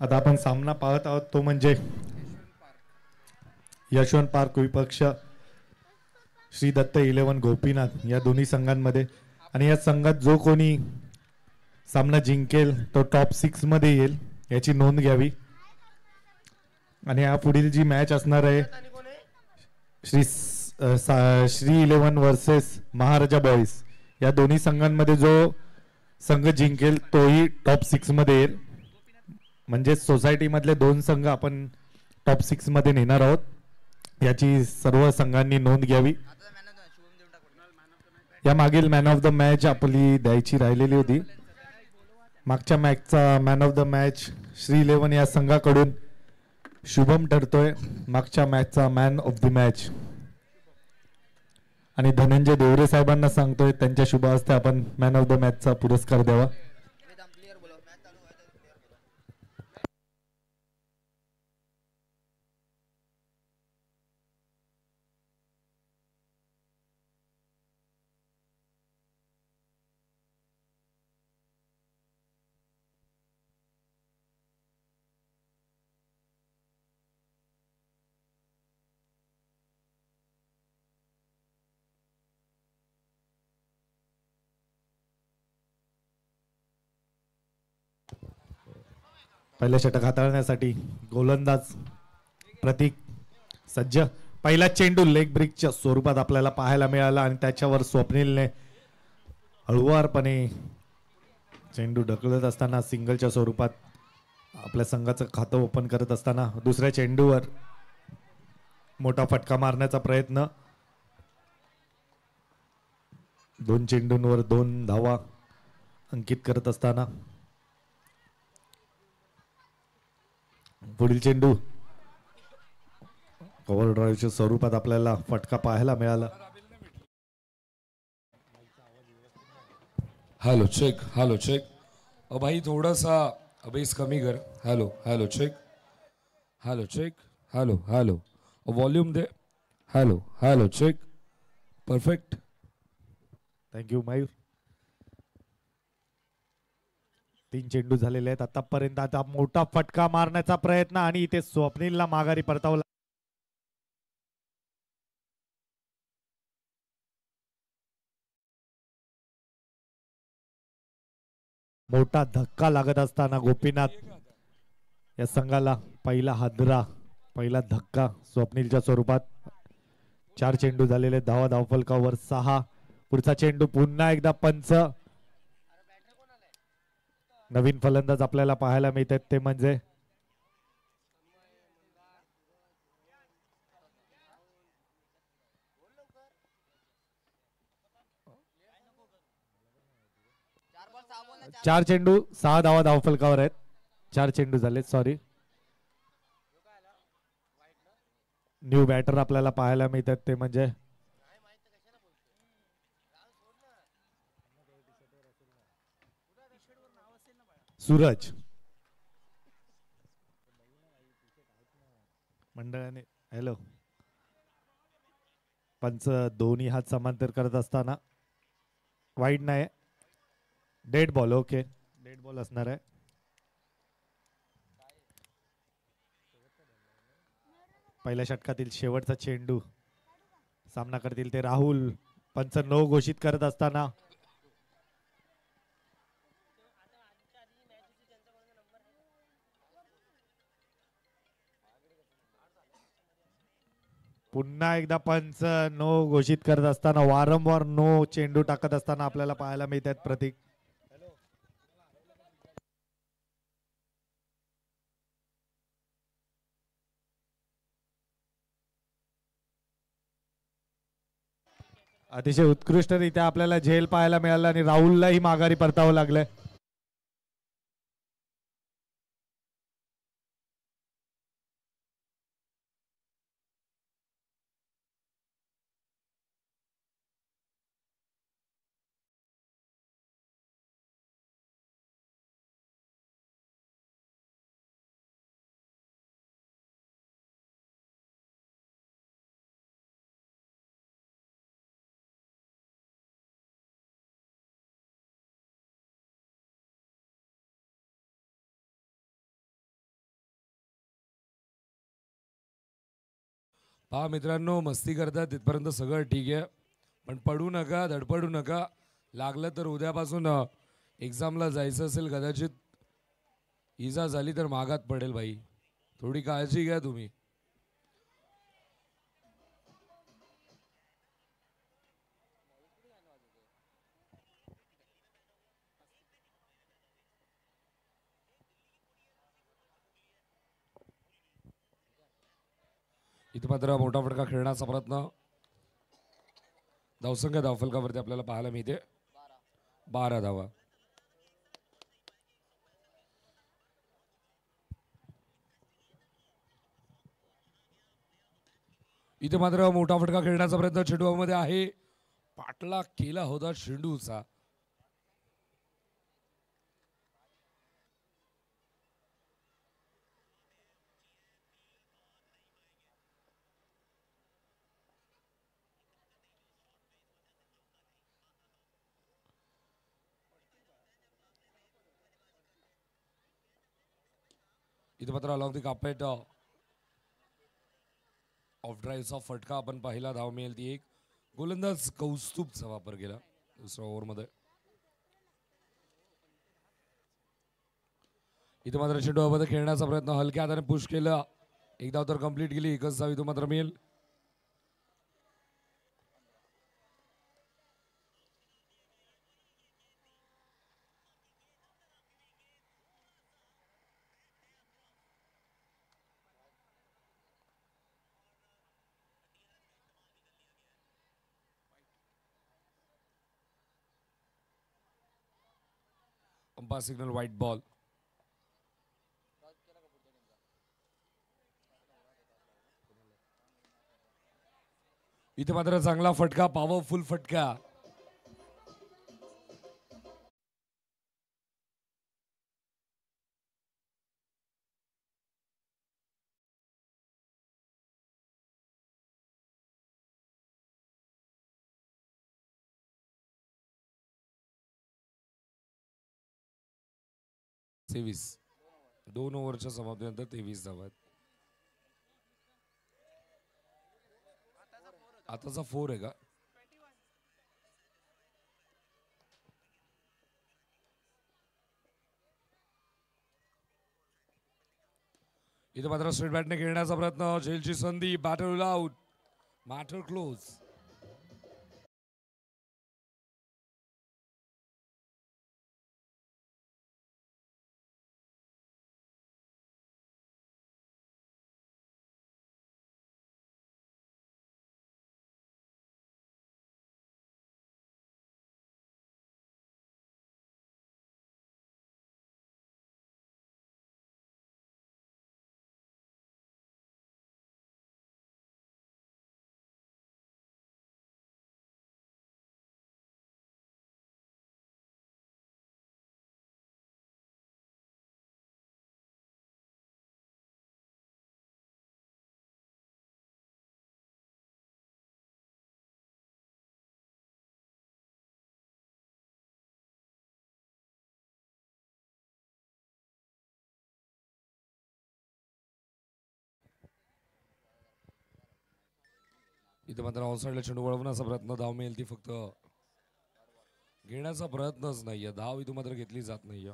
आता आपण सामना पाहत आहोत तो म्हणजे यशवंत पार्क विपक्ष श्री दत्त 11 गोपीनाथ या दोन्ही संघांमध्ये. आणि या संघात जो कोणी सामना जिंकेल तो टॉप 6 मध्ये येईल याची नोंद घ्यावी. आणि या पुढील जी मॅच असणार आहे श्री 11 वर्सेस महाराजा बॉईज या दोन्ही संघांमध्ये जो संघ जिंकेल तोही टॉप 6 मध्ये येईल. म्हणजे सोसायटी मधले 2 संघ आपण टॉप 6 मध्ये नेणार आहोत. याची सर्व संघांनी नोंद घ्यावी. या मागील मॅन ऑफ द मॅच आपली द्यायची राहिलेली होती. मागच्या मॅचचा man of the match Shri 11 या संघाकडून शुभम ठरतोय मागच्या मॅचचा मॅन ऑफ द मॅच. आणि धनंजय देवरे साहेबांना सांगतोय त्यांच्या शुभ हस्ते आपण मॅन ऑफ द मॅचचा पुरस्कार द्यावा. पहिल्या षटक हाताळण्यासाठी गोलंदाज प्रतीक सज्ज. पहिला चेंडू लेग ब्रिकच्या स्वरूपात आपल्याला पाहायला मिळाला आणि त्याच्यावर स्वप्नीलने हळुवारपणे चेंडू ढकलत असताना सिंगलच्या स्वरूपात आपल्या संघाचं खातं ओपन करत असताना दुसऱ्या चेंडूवर मोठा फटका मारण्याचा प्रयत्न. 2 चेंडूंवर 2 धावा अंकित करत असताना पुढील चेंडू कव्हर ड्राईव्हच्या स्वरूपात आपल्याला फटका पाहायला मिळाला. Hello check hello check. भाई थोड़ा सा बेस कमी कर. Hello hello check hello check hello hello volume दे. Hello hello check perfect. Thank you Mayur. 3 चेंडू झालेले आहेत आतापर्यंत. आता मोठा फटका मारण्याचा प्रयत्न आणि इथे स्वप्नीलला माघारी परतावला. मोठा धक्का लागत असताना गोपीनाथ या संघाला पहिला हादरा पहिला धक्का स्वप्नीलच्या स्वरूपात. 4 चेंडू झालेले. धावा धावफलकावर 6. पुढचा चेंडू पुन्हा एकदा पंच. नवीन फलंदाज आपल्याला पाहायला मिळतात ते म्हणजे चार चेंडू 6 धावा धावफलकावर आहेत. 4 चेंडू झाले. सॉरी. न्यू बॅटर आपल्याला पाहायला मिळतात ते म्हणजे सूरज. मंडळाने हॅलो. पंच दोन्ही हात समांतर करत असताना वाईट नाही. Dead ball. Okay dead ball असणार आहे. पहिल्या षटकातील शेवटचा चेंडू सामना करतील ते राहुल. पंच नो घोषित करत असताना पुन्हा एकदा पंच नो घोषित करत असताना वारंवार नो चेंडू टाकत असताना आपल्याला पाहायला मिळतात प्रतीक. अतिशय उत्कृष्टरित्या आपल्याला झेल पाहायला मिळाला आणि राहुललाही माघारी परतावं लागलंय. पहा मित्रांनो, मस्ती करतात तिथपर्यंत सगळं ठीक आहे, पण पडू नका, धडपडू नका. लागलं तर उद्यापासून एक्झामला जायचं असेल, कदाचित इजा झाली तर मागात पडेल भाई. थोडी काळजी घ्या तुम्ही. इथं मात्र मोठा फटका खेळण्याचा प्रयत्न. धावसंख्या धावफलकावरती आपल्याला पाहायला मिळते 12 धावा. इथे मात्र मोठा फटका खेळण्याचा प्रयत्न चेंडूमध्ये आहे. पाटला केला होता चेंडूचा. इथे मात्र अलॉंग दी कार्पेट ऑफ ड्राईव्हचा फटका आपण पाहिला. धाव मिळेल ती एक. गोलंदाज कौस्तुभचा वापर केला दुसऱ्या ओव्हरमध्ये. इथे मात्र चेंडूमध्ये खेळण्याचा प्रयत्न हलक्या हाताने पुश केला. एक धाव तर कंप्लीट केली. एकच धाव इथं मात्र मिळेल. Umpire signal white ball. इथे मात्र चांगला फटका, पॉवरफुल फटका. तेवीस 2 ओव्हरच्या समाप्तीनंतर 23 धावा आहेत. आताचा 4 आहे का? इथे मात्र स्ट्रेट बॅटने खेळण्याचा प्रयत्न. झेलची संधी. Batter out. Matter close. इथे मात्र ऑनसाईडला चेंडू वळवण्याचा प्रयत्न. धाव मिळेल ती फक्त घेण्याचा प्रयत्नच नाहीये. धाव इथं मात्र घेतली जात नाहीये.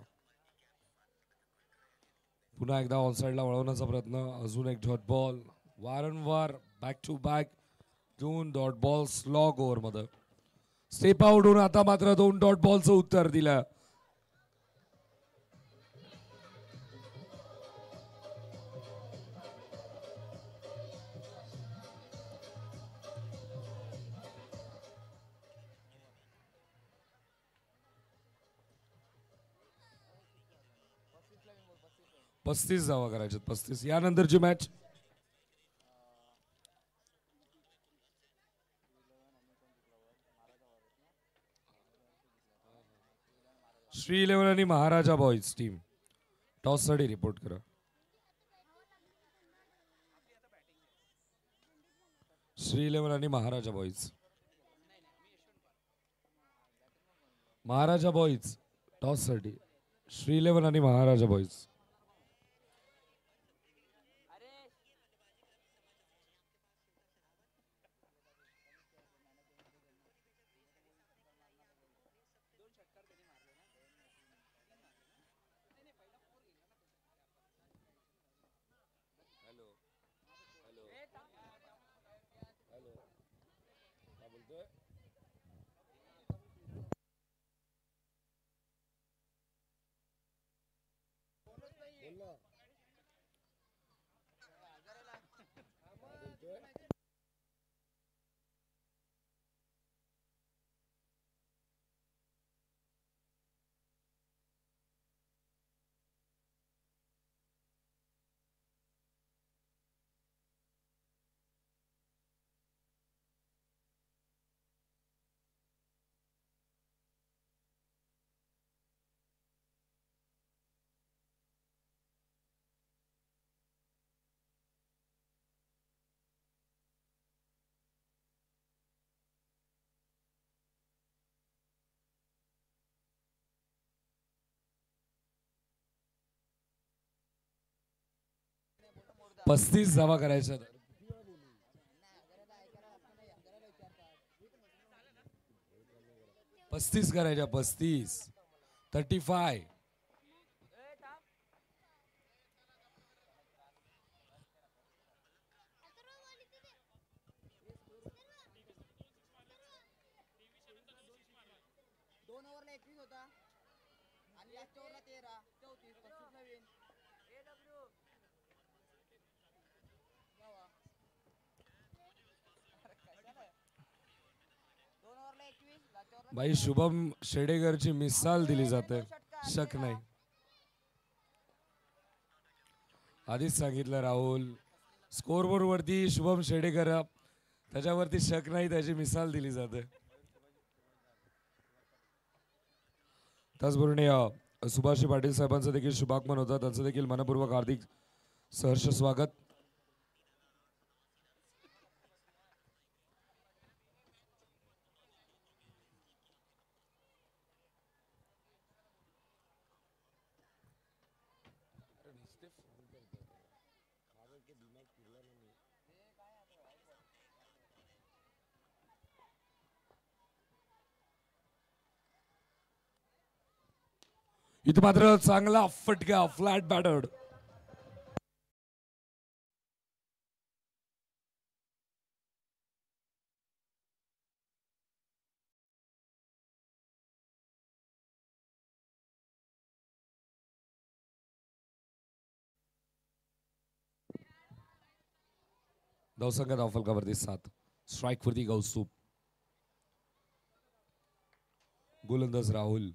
पुन्हा एकदा ऑनसाईडला वळवण्याचा प्रयत्न. अजून एक डॉट बॉल. वारंवार back to back 2 dot ball slog over मध्ये. स्टेप आउट होऊन आता मात्र 2 डॉट बॉलचं उत्तर दिलं. पस्तीस धावा करायच्यात. 35. यानंतरची मॅच श्री 11 आणि महाराजा बॉईज टीम. टॉस साठी रिपोर्ट करा. श्री 11 आणि महाराजा बॉईज. महाराजा बॉईज टॉस साठी. श्री 11 आणि महाराजा बॉईज. 35 धावा करायच्या. 35 करायच्या. 35. 35. भाई शुभम शेडेकरची मिसाल दिली जाते, शक नाही. आधीच सांगितलं राहुल, स्कोरबोर्ड वरती शुभम शेडेकर त्याच्यावरती शक नाही, त्याची मिसाल दिली जाते. त्याचबरोबर सुभाष पाटील साहेबांचं देखील शुभागमन होतं, त्यांचं देखील मनपूर्वक हार्दिक सहर्ष स्वागत. इथं मात्र चांगला फटका, फ्लॅट बॅटर्ड. धावसंख्या धावफलकावरती 7. स्ट्राइक वरती गौसूप. गोलंदाज राहुल.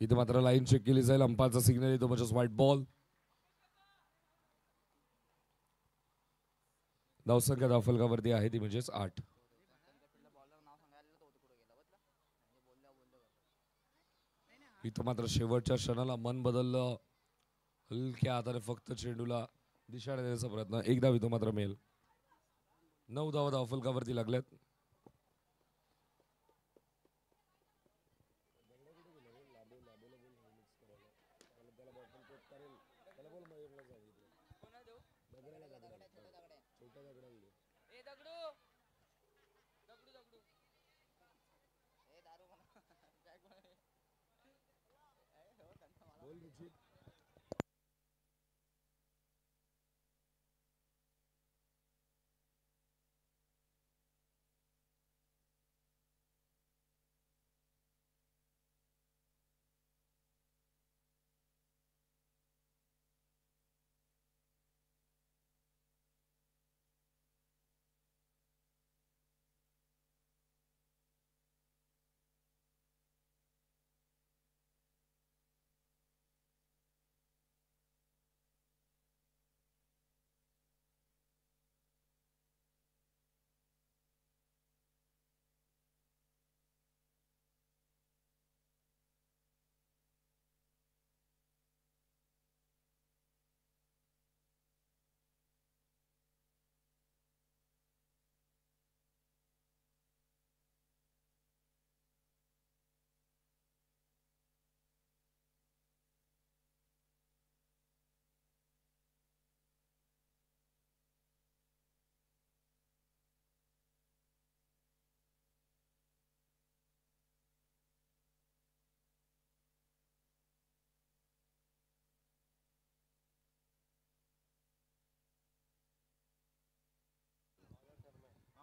इथे मात्र लाईन चेक केली जाईल, अंपायरचा सिग्नल येतो म्हणजे व्हाईट बॉल. धावसंख्या धावफलकावरती आहे ती म्हणजेच 8. इथं मात्र शेवटच्या क्षणाला मन बदललं, हलक्या हाताने फक्त चेंडूला दिशा देण्याचा प्रयत्न. एकदा इथं मात्र मेल. 9 धावा धावफलकावरती लागल्यात.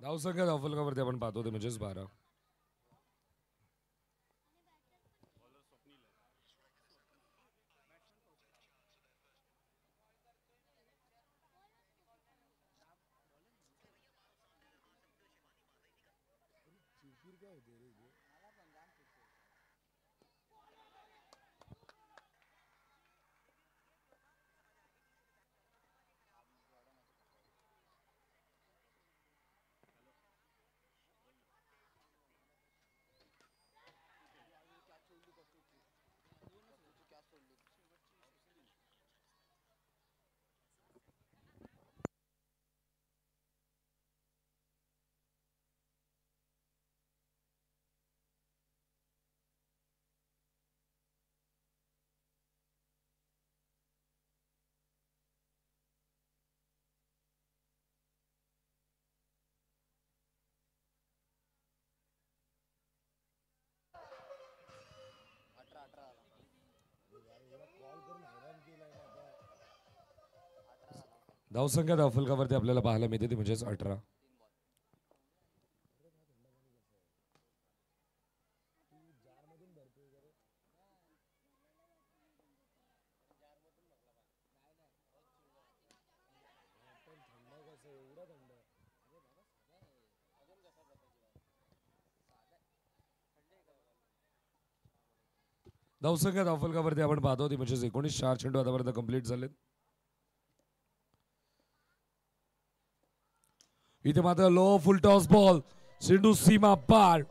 धावसंख्या धावफलकावरती आपण पाहतो ते म्हणजेच 12. धावसंख्या धावफलकावरती आपल्याला पाहायला मिळते ती म्हणजेच 18. धावसंख्या धावफलकावरती आपण पाहतो ती म्हणजेच 19. 4 चेंडू आतापर्यंत कंप्लीट झालेत. इथे मात्र लो फुल टॉस बॉल चेंडू सीमा पार.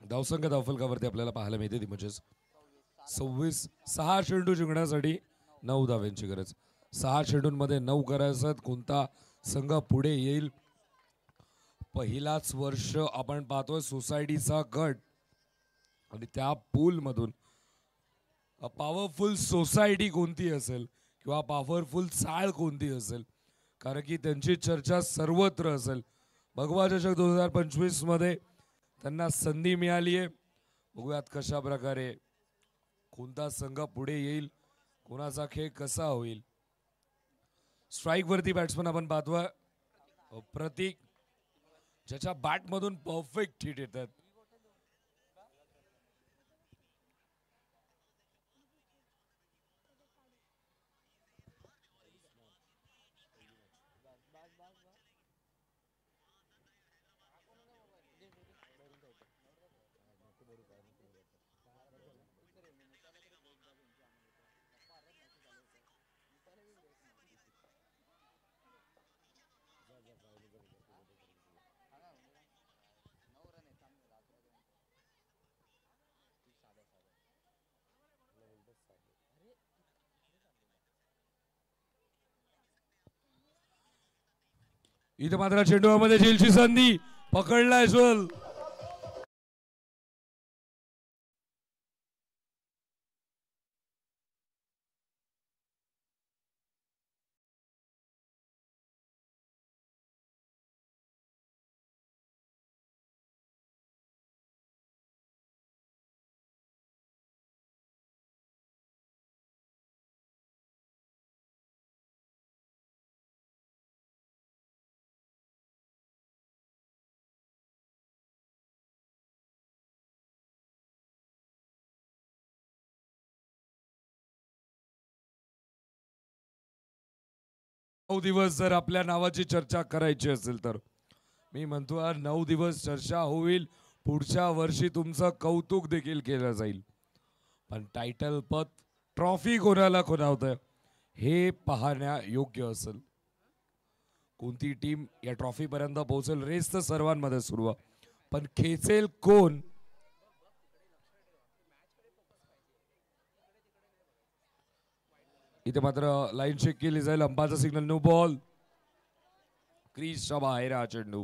धावसंख्या धावफलकावरती आपल्याला पाहायला मिळते ती म्हणजेच 26. 6 चेंडू जिंकण्यासाठी 9 धाव्यांची गरज. 6 चेंडूंमध्ये 9 करायचं. कोणता संघ पुढे येईल? पहिलाच वर्ष आपण पाहतोय सोसायटीचा गट आणि त्या पूल मधून पॉवरफुल सोसायटी कोणती असेल किंवा पॉवरफुल चाळ कोणती असेल, कारण की त्यांची चर्चा सर्वत्र असेल. भगवा चषक 2025 मध्ये त्यांना संधी मिळाली आहे. बघूयात कशा प्रकारे कोणता संघ पुढे येईल, कोणाचा खेळ कसा होईल. स्ट्राईक वरती बॅट्समन आपण पाहतोय प्रतीक, ज्याच्या बॅट मधून परफेक्ट हिट येतात. इथे मात्र चेंडूमध्ये झेलची संधी पकडलाय झोल. दिवस जर आपल्या नावाची चर्चा करायची असेल तर मी म्हणतो 9 दिवस चर्चा होईल. पुढच्या वर्षी तुमचं कौतुक देखील केलं जाईल. पण टायटल पद ट्रॉफी कोणाला खुणावतंय हे पाहण्या योग्य असेल. कोणती टीम या ट्रॉफी पर्यंत पोहोचेल रेस तर सर्वांमध्ये सुरू आहे, पण खेचेल कोण? इथे मात्र लाईन चेक केली जाईल. अंपायरचा सिग्नल नो बॉल. क्रीजच्या बाहेर हा चेंडू.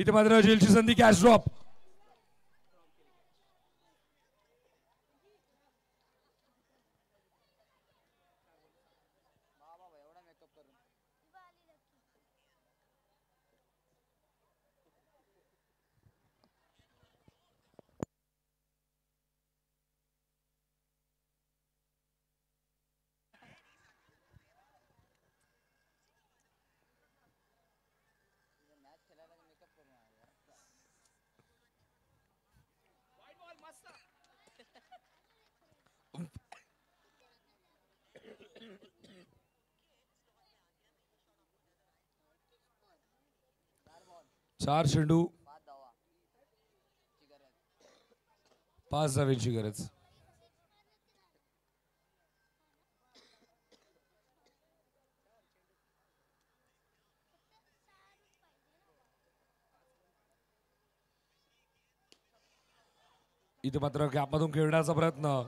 इथे मात्र झेलची संधी, कॅच ड्रॉप. चार चेंडू 5 धावांची गरज. इथे मात्र गॅपमधून खेळण्याचा प्रयत्न.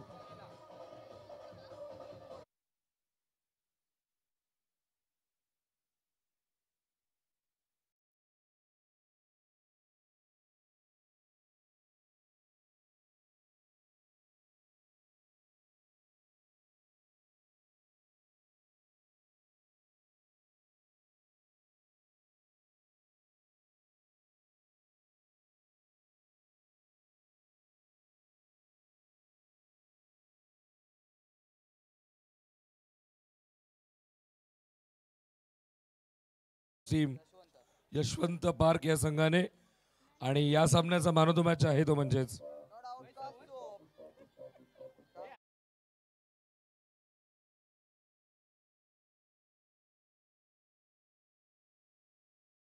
टीम यशवंत पार्क या संघाने, आणि या सामन्याचा मॅन ऑफ द मॅच आहे तो म्हणजेच